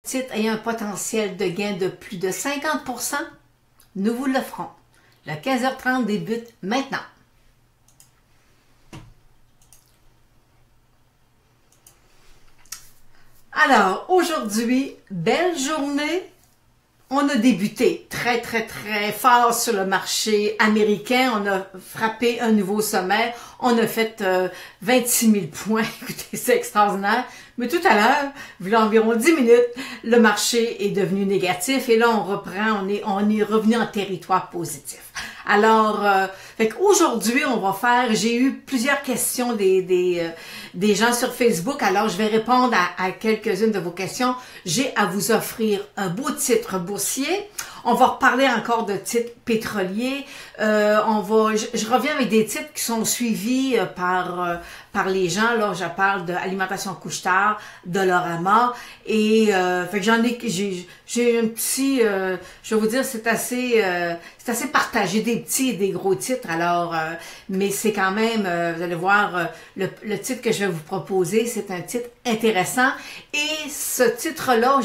Titre ayant un potentiel de gain de plus de 50%, nous vous l'offrons. Le 15h30 débute maintenant. Alors, aujourd'hui, belle journée. On a débuté très fort sur le marché américain. On a frappé un nouveau sommet. On a fait 26 000 points. Écoutez, c'est extraordinaire. Mais tout à l'heure, il environ 10 minutes, le marché est devenu négatif. Et là, on reprend, on est revenu en territoire positif. Alors, aujourd'hui, on va faire, j'ai eu plusieurs questions des gens sur Facebook, alors je vais répondre à quelques-unes de vos questions. J'ai à vous offrir un beau titre boursier. On va reparler encore de titres pétroliers. Je reviens avec des titres qui sont suivis par les gens. Là, je parle de Alimentation Couche-Tard, Dollarama. Et fait que j'ai un petit, je vais vous dire, c'est assez partagé, des petits et des gros titres. Alors, mais c'est quand même, vous allez voir, le titre que je vais vous proposer, c'est un titre intéressant. Et ce titre-là,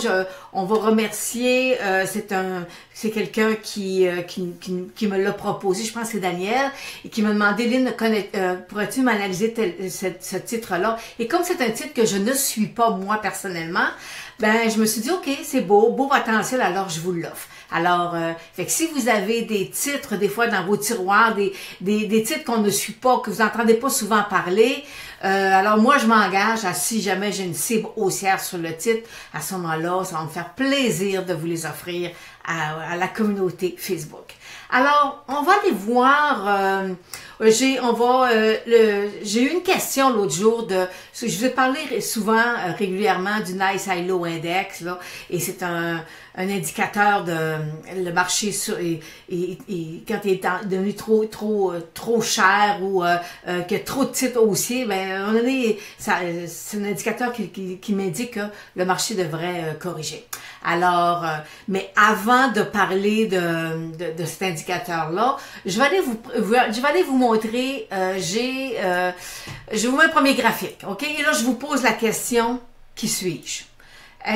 on va remercier, c'est quelqu'un qui me l'a proposé, je pense que c'est Daniel, et qui m'a demandé, Lynn, pourrais-tu m'analyser ce titre-là? Et comme c'est un titre que je ne suis pas moi personnellement, ben je me suis dit, ok, c'est beau potentiel, alors je vous l'offre. Alors, fait que si vous avez des titres, des fois dans vos tiroirs, des titres qu'on ne suit pas, que vous n'entendez pas souvent parler, alors moi je m'engage à, si jamais j'ai une cible haussière sur le titre, à ce moment-là, ça va me faire plaisir de vous les offrir à la communauté Facebook. Alors, on va aller voir, j'ai eu une question l'autre jour je vous ai parlé souvent, régulièrement du Nice High Low Index, là, et c'est un indicateur de le marché quand il est devenu trop cher ou qu'il y a trop de titres haussiers, ben à un moment donné, c'est un indicateur qui m'indique que le marché devrait corriger. Alors, mais avant de parler de cet indicateur-là, je vais aller vous montrer, je vous mets un premier graphique, ok? Et là, je vous pose la question, qui suis-je?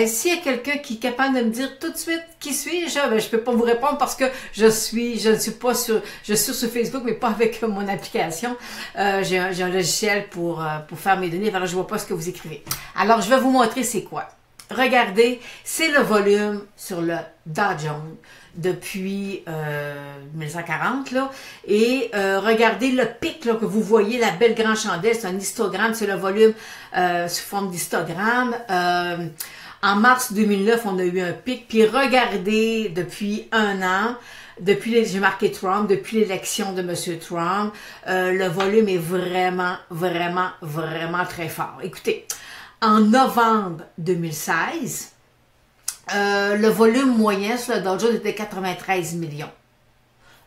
S'il y a quelqu'un qui est capable de me dire tout de suite qui suis-je, ben, je peux pas vous répondre parce que je suis sur Facebook, mais pas avec mon application. J'ai un logiciel pour faire mes données, alors je vois pas ce que vous écrivez. Alors, je vais vous montrer c'est quoi. Regardez, c'est le volume sur le Dow Jones depuis 1940 là, et regardez le pic là, que vous voyez, la belle grande chandelle, c'est un histogramme, c'est le volume sous forme d'histogramme. En mars 2009, on a eu un pic, puis regardez depuis un an, j'ai marqué Trump, depuis l'élection de M. Trump, le volume est vraiment très fort. Écoutez, en novembre 2016, le volume moyen sur le Dow Jones était 93 millions.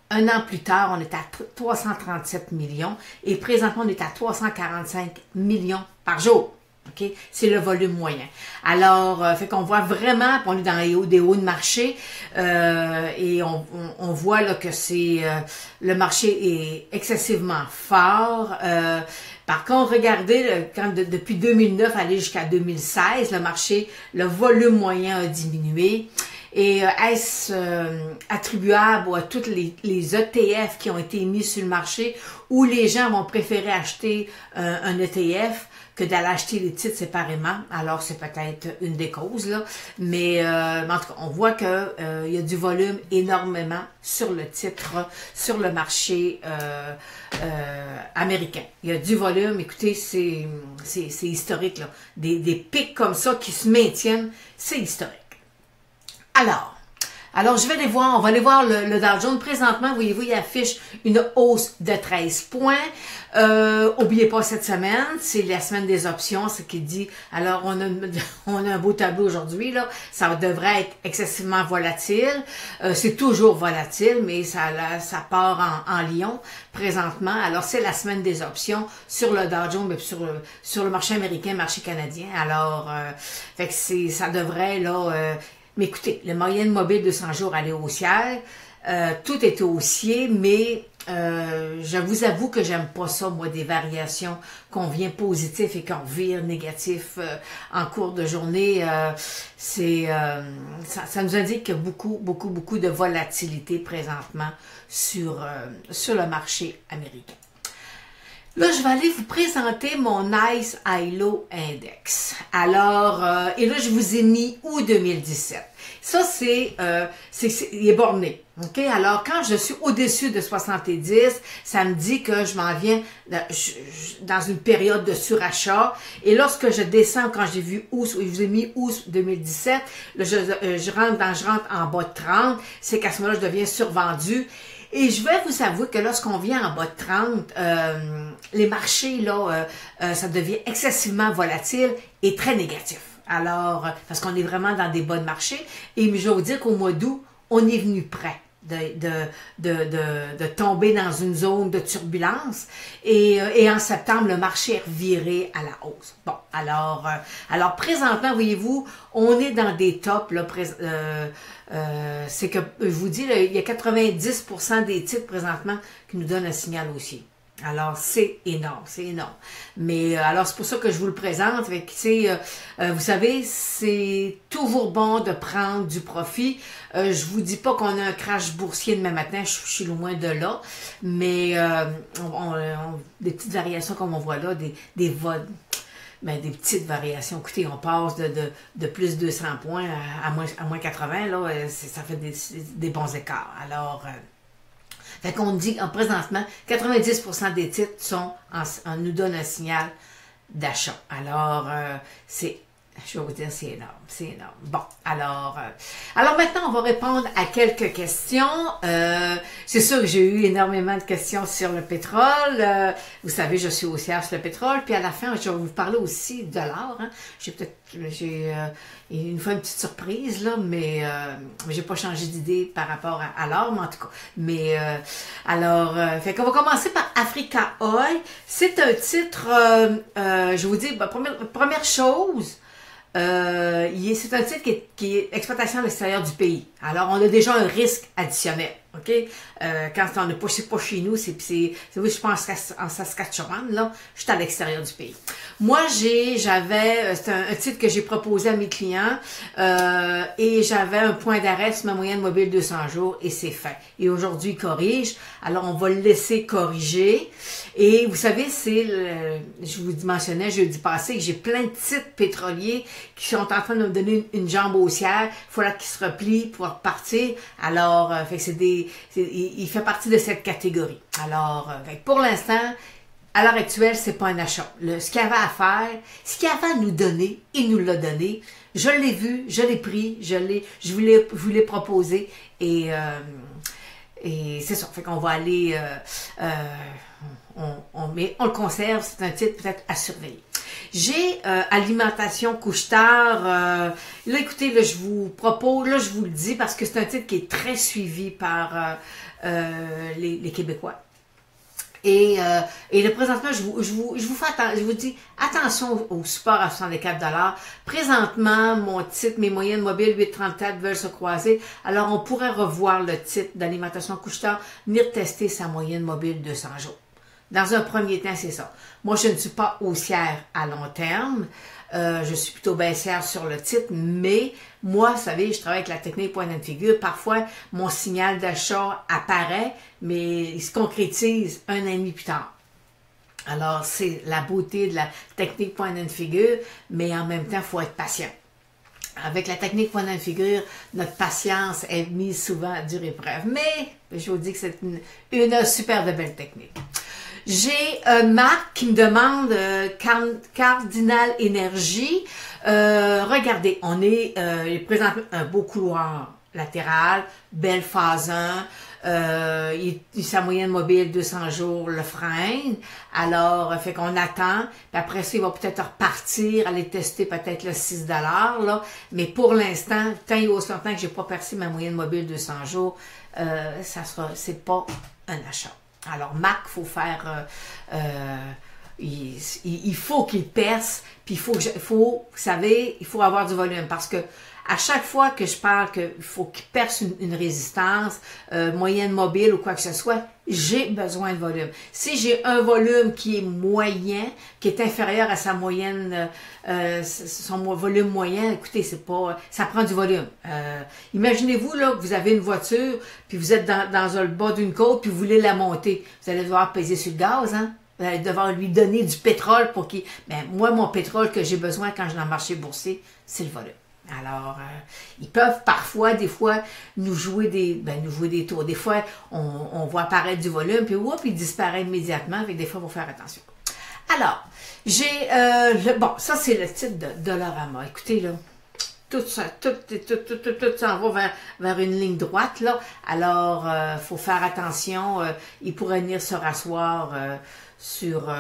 Un an plus tard, on est à 337 millions et présentement, on est à 345 millions par jour. Okay? C'est le volume moyen. Alors, fait qu'on voit vraiment, on est dans des hauts de marché et on voit là que le marché est excessivement fort. Par contre, regardez, depuis 2009 aller jusqu'à 2016, le volume moyen a diminué. Et est-ce attribuable à toutes les ETF qui ont été mis sur le marché où les gens vont préférer acheter un ETF que d'aller acheter les titres séparément? Alors, c'est peut-être une des causes, là. Mais en tout cas, on voit que il y a du volume énormément sur le titre, sur le marché américain. Il y a du volume, écoutez, c'est historique, là. Des pics comme ça qui se maintiennent, c'est historique. Alors, je vais aller voir, on va aller voir le Dow Jones. Présentement, voyez-vous, il affiche une hausse de 13 points. Oubliez pas cette semaine, c'est la semaine des options, ce qui dit, alors on a un beau tableau aujourd'hui, là, ça devrait être excessivement volatile. C'est toujours volatile, mais ça part en lion présentement. Alors, c'est la semaine des options sur le Dow Jones, mais sur le marché américain, marché canadien. Alors, fait que ça devrait, là, mais écoutez, la moyenne mobile de 100 jours, elle est haussière. tout est haussier, mais je vous avoue que j'aime pas ça, moi, des variations, qu'on vient positif et qu'on vire négatif en cours de journée. Ça nous indique qu'il y a beaucoup de volatilité présentement sur le marché américain. Là, je vais aller vous présenter mon Nice ILO Index. Alors, et là, je vous ai mis août 2017. Ça, il est borné. OK? Alors, quand je suis au-dessus de 70, ça me dit que je m'en viens dans une période de surachat. Et lorsque je descends, quand j'ai vu août, je vous ai mis août 2017, là, je rentre en bas de 30, c'est qu'à ce moment-là, je deviens survendu. Et je vais vous avouer que lorsqu'on vient en bas de 30, les marchés, là, ça devient excessivement volatile et très négatif. Alors, parce qu'on est vraiment dans des bas de marché. Et je vais vous dire qu'au mois d'août, on est venu prêt de tomber dans une zone de turbulence. Et en septembre, le marché est reviré à la hausse. Bon, alors présentement, voyez-vous, on est dans des tops, là, c'est que, je vous dis, là, il y a 90% des titres présentement qui nous donnent un signal haussier. Alors, c'est énorme, c'est énorme. Mais, alors, c'est pour ça que je vous le présente. Vous savez, c'est toujours bon de prendre du profit. Je vous dis pas qu'on a un crash boursier demain matin, je suis loin de là. Mais, des petites variations comme on voit là, des vols. Ben, des petites variations. Écoutez, on passe de plus de 200 points à moins 80, là, ça fait des bons écarts. Alors, fait qu'on dit, présentement, 90% des titres nous donnent un signal d'achat. Alors, je vais vous dire, c'est énorme, c'est énorme. Bon, alors maintenant, on va répondre à quelques questions. C'est sûr que j'ai eu énormément de questions sur le pétrole. Vous savez, je suis haussière sur le pétrole. Puis à la fin, je vais vous parler aussi de l'or. Hein. J'ai une fois une petite surprise, là, mais j'ai pas changé d'idée par rapport à l'or, mais en tout cas. Mais fait qu'on va commencer par Africa Oil. C'est un titre, je vous dis, première chose, c'est un titre qui est exploitation à l'extérieur du pays. Alors, on a déjà un risque additionnel. OK? Quand on n'est pas chez nous, je pense en Saskatchewan, là, je suis à l'extérieur du pays. Moi, c'est un titre que j'ai proposé à mes clients, et j'avais un point d'arrêt sur ma moyenne mobile 200 jours, et c'est fait. Et aujourd'hui, il corrige. Alors, on va le laisser corriger. Et vous savez, je vous mentionnais jeudi passé que j'ai plein de titres pétroliers qui sont en train de me donner une jambe haussière. Il faut là qu'ils se replient pour repartir. Alors, il fait partie de cette catégorie. Alors, pour l'instant, à l'heure actuelle, c'est pas un achat. Ce qu'il y avait à faire, ce qu'il y avait à nous donner, il nous l'a donné. Je l'ai vu, je l'ai pris, je vous l'ai proposé, et c'est ça. Fait qu'on va aller, on le conserve. C'est un titre peut-être à surveiller. J'ai Alimentation Couche-Tard. Là, écoutez, là, je vous propose, là, je vous le dis parce que c'est un titre qui est très suivi par les Québécois. Et là, présentement, je vous dis, attention au support à 64 $. Présentement, mon titre, mes moyennes mobiles 8,34 veulent se croiser. Alors, on pourrait revoir le titre d'Alimentation Couche-Tard, venir tester sa moyenne mobile 200 jours. Dans un premier temps, c'est ça. Moi, je ne suis pas haussière à long terme. Je suis plutôt baissière sur le titre, mais moi, vous savez, je travaille avec la technique point and figure. Parfois, mon signal d'achat apparaît, mais il se concrétise un an et demi plus tard. Alors, c'est la beauté de la technique point and figure, mais en même temps, il faut être patient. Avec la technique point and figure, notre patience est mise souvent à dure épreuve. Mais, je vous dis que c'est une super de belle technique. J'ai Marc qui me demande Cardinal Énergie. Regardez, on est présentement un beau couloir latéral, belle phase 1. Sa moyenne mobile 200 jours le freine. Alors, fait qu'on attend. Puis après ça, il va peut-être repartir, aller tester peut-être le 6 $. Là. Mais pour l'instant, tant et aussi longtemps que j'ai pas percé ma moyenne mobile 200 jours, c'est pas un achat. Alors, Marc, il faut faire, il faut qu'il perce, puis vous savez, il faut avoir du volume, parce que À chaque fois que je parle qu'il faut qu'il perce une résistance, moyenne mobile ou quoi que ce soit, j'ai besoin de volume. Si j'ai un volume qui est moyen, qui est inférieur à sa moyenne, son volume moyen, écoutez, c'est pas, ça prend du volume. Imaginez-vous là que vous avez une voiture, puis vous êtes dans le bas d'une côte, puis vous voulez la monter. Vous allez devoir peser sur le gaz, hein? Vous allez devoir lui donner du pétrole pour qu'il... Ben, moi, mon pétrole que j'ai besoin quand je vais dans le marché boursier, c'est le volume. Alors, ils peuvent parfois, des fois, nous jouer des tours. Des fois, on voit apparaître du volume, puis whoop, il disparaît immédiatement. Avec des fois, il faut faire attention. Alors, j'ai... bon, ça, c'est le titre de Dollarama. Écoutez, là, tout s'en va vers une ligne droite, là. Alors, faut faire attention. Il pourrait venir se rasseoir sur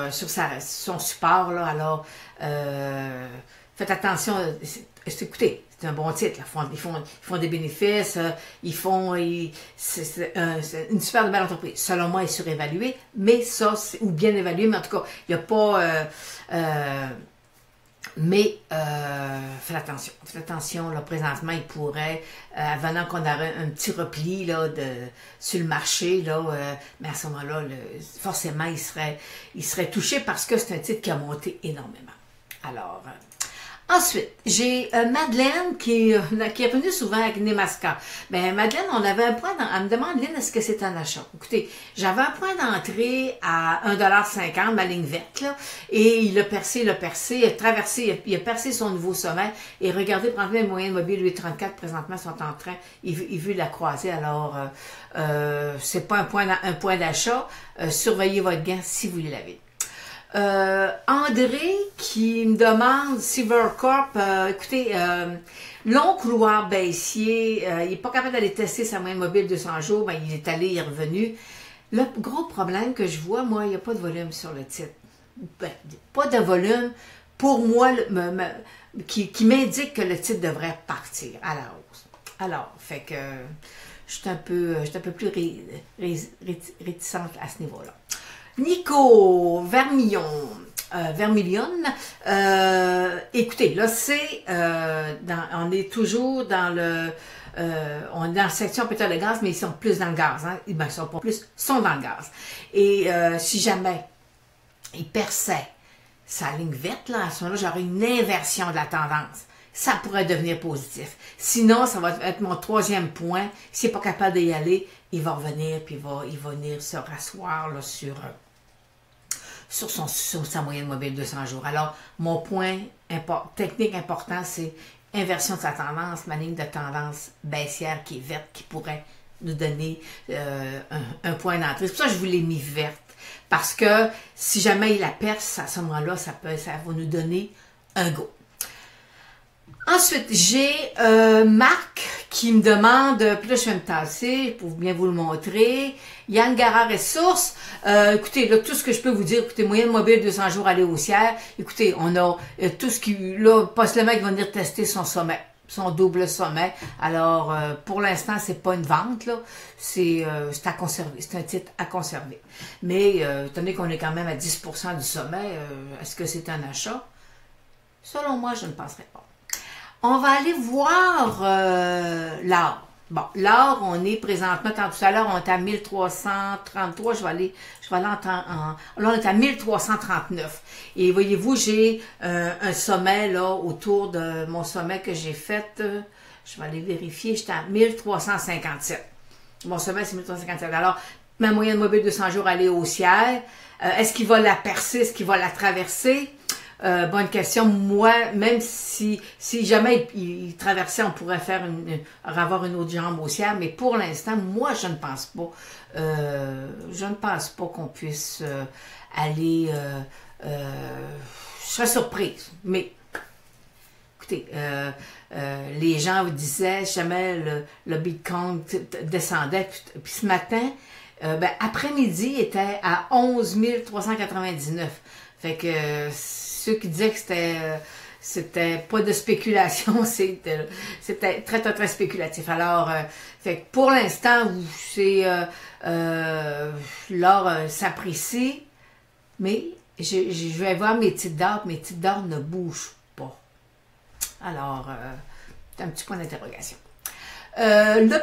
son support, là. Alors, faites attention. Écoutez, c'est un bon titre. Là. Ils font des bénéfices. C'est une super belle entreprise. Selon moi, elle est surévaluée, mais ça, ou bien évaluée, mais en tout cas, il n'y a pas... faites attention. Faites attention, là, présentement, il pourrait, venant qu'on aurait un petit repli là, sur le marché, là, mais à ce moment-là, forcément, il serait touché parce que c'est un titre qui a monté énormément. Alors, ensuite, j'ai Madeleine qui est revenue souvent avec Nemaska. Ben, Madeleine, on avait un point elle me demande, Lynn, est-ce que c'est un achat? Écoutez, j'avais un point d'entrée à 1,50 $, ma ligne verte, là, et il a percé, il a percé son nouveau sommet, et regardez, prendre les moyennes mobiles 8,34 présentement sont en train, il veut la croiser, alors, c'est pas un point d'achat, surveillez votre gain si vous l'avez. André qui me demande Silvercorp, écoutez, long couloir baissier, il n'est pas capable d'aller tester sa moyenne mobile 200 jours, ben, il est allé, il est revenu. Le gros problème que je vois, moi, il n'y a pas de volume sur le titre. Ben, pas de volume pour moi qui m'indique que le titre devrait partir à la hausse. Alors, fait que je suis un peu plus réticente à ce niveau-là. Nico Vermillon, écoutez, là c'est, on est toujours dans on est dans la section pétrole de gaz, mais ils sont plus dans le gaz, hein? Ben, ils sont pas plus, sont dans le gaz. Et si jamais ils perçaient sa ligne verte, là, à ce moment-là, j'aurais une inversion de la tendance. Ça pourrait devenir positif. Sinon, ça va être mon troisième point. S'il n'est pas capable d'y aller, il va revenir, puis il va venir se rasseoir là, sur sa moyenne mobile 200 jours. Alors, mon point technique important, c'est inversion de sa tendance, ma ligne de tendance baissière qui est verte, qui pourrait nous donner un point d'entrée. C'est pour ça que je vous l'ai mis verte. Parce que si jamais il la perce, à ce moment-là, ça va nous donner un go. Ensuite, j'ai Marc qui me demande, puis là je vais me tasser pour bien vous le montrer. Yann Gara Ressources, écoutez, là, tout ce que je peux vous dire, écoutez, moyenne mobile 200 jours aller haussière, écoutez, on a tout ce qui, là, possiblement il va venir tester son sommet, son double sommet. Alors, pour l'instant, c'est pas une vente, là, c'est à conserver, c'est un titre à conserver. Mais, étant donné qu'on est quand même à 10% du sommet, est-ce que c'est un achat? Selon moi, je ne penserais pas. On va aller voir l'or. Bon, l'or, on est présentement, quand tout à l'heure, on est à 1333, je vais aller là, on est à 1339. Et voyez-vous, j'ai un sommet, là, autour de mon sommet que j'ai fait, je vais aller vérifier, j'étais à 1357. Mon sommet, c'est 1357. Alors, ma moyenne mobile de 200 jours, elle est haussière. Est-ce qu'il va la percer, est-ce qu'il va la traverser? Bonne question. Moi, même si jamais il traversait, on pourrait avoir une autre jambe haussière, mais pour l'instant, moi, je ne pense pas. Je ne pense pas qu'on puisse aller. Je serais surprise, mais écoutez, les gens vous disaient jamais le Bitcoin descendait, puis ce matin, après-midi, il était à 11 399. Fait que ceux qui disaient que c'était pas de spéculation, c'était très, très, très spéculatif. Alors, fait que pour l'instant, c'est l'or s'apprécie, mais je vais voir mes titres d'or ne bougent pas. Alors, C'est un petit point d'interrogation. Le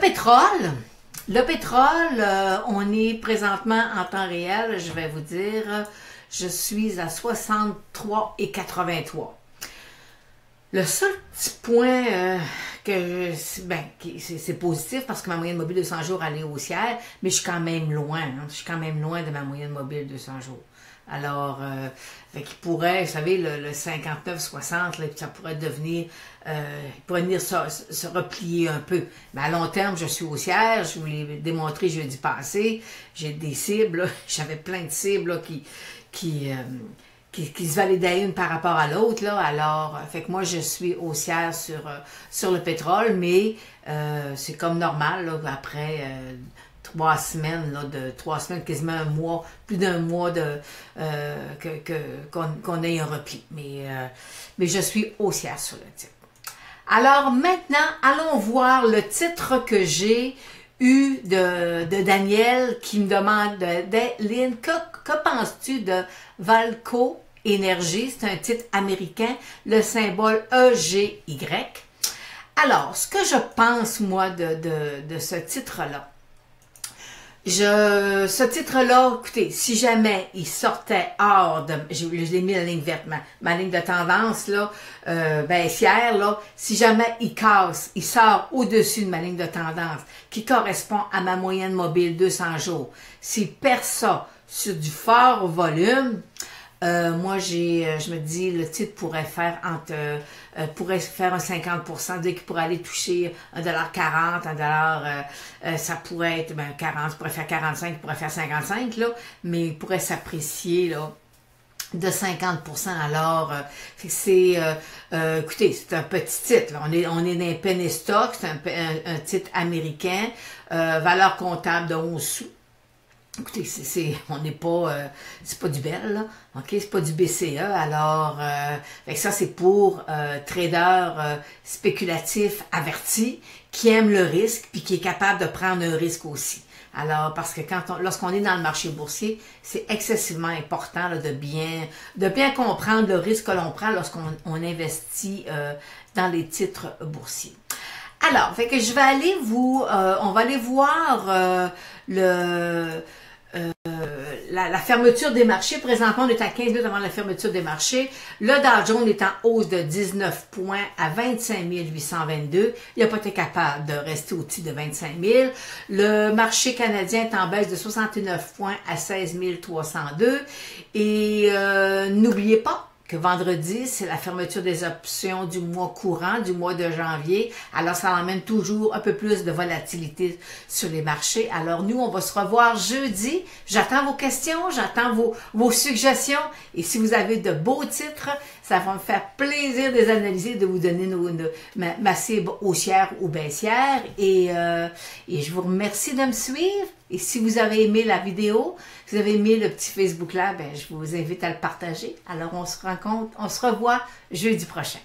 pétrole, on est présentement en temps réel, je vais vous dire, je suis à 63,83. Le seul petit point c'est positif parce que ma moyenne mobile de 200 jours elle est haussière, mais je suis quand même loin. Hein, je suis quand même loin de ma moyenne mobile de 200 jours. Alors, il pourrait, vous savez, le 59-60, ça pourrait devenir, il pourrait venir se replier un peu. Mais à long terme, je suis haussière, je vous l'ai démontré jeudi passé, j'ai des cibles, j'avais plein de cibles là, qui se validaient une par rapport à l'autre. Alors, fait que moi, je suis haussière sur le pétrole, mais c'est comme normal, là, après 3 semaines, quasiment un mois, plus d'un mois qu'on ait un repli. Mais je suis haussière sur le titre. Alors maintenant, allons voir le titre que j'ai eu de Daniel qui me demande, Lynn, que penses-tu de Valco Énergie? C'est un titre américain, le symbole EGY. Alors, ce que je pense, moi, de ce titre-là, ce titre-là, écoutez, si jamais il sortait hors de, je l'ai mis la ligne verte, ma ligne de tendance, là, baissière, là, si jamais il casse, il sort au-dessus de ma ligne de tendance, qui correspond à ma moyenne mobile 200 jours, s'il perd ça sur du fort volume, moi, je me dis, le titre pourrait faire pourrait faire un 50%, dès qu'il pourrait aller toucher 1,40 $, ça pourrait être, 40, ça pourrait faire 45, il pourrait faire 55, là, mais il pourrait s'apprécier, là, de 50%. Alors, écoutez, c'est un petit titre, là. On est dans un penny stock, c'est un titre américain, valeur comptable de 11 sous. Écoutez, on n'est pas, c'est pas du Bell, là, ok, c'est pas du BCE, alors, ça c'est pour traders spéculatifs avertis qui aiment le risque puis qui est capable de prendre un risque aussi. Alors, parce que lorsqu'on est dans le marché boursier, c'est excessivement important là, de bien comprendre le risque que l'on prend lorsqu'on investit dans les titres boursiers. Alors, fait que je vais aller on va aller voir la fermeture des marchés. Présentement, on est à 15 minutes avant la fermeture des marchés. Le Dow Jones est en hausse de 19 points à 25 822. Il n'a pas été capable de rester au-dessus de 25 000. Le marché canadien est en baisse de 69 points à 16 302. Et n'oubliez pas que vendredi, c'est la fermeture des options du mois courant, du mois de janvier. Alors, ça emmène toujours un peu plus de volatilité sur les marchés. Alors, nous, on va se revoir jeudi. J'attends vos questions, j'attends vos suggestions. Et si vous avez de beaux titres, ça va me faire plaisir de les analyser, de vous donner ma cible haussière ou baissière. Et je vous remercie de me suivre. Et si vous avez aimé la vidéo, si vous avez aimé le petit Facebook là, je vous invite à le partager. Alors, on se revoit jeudi prochain.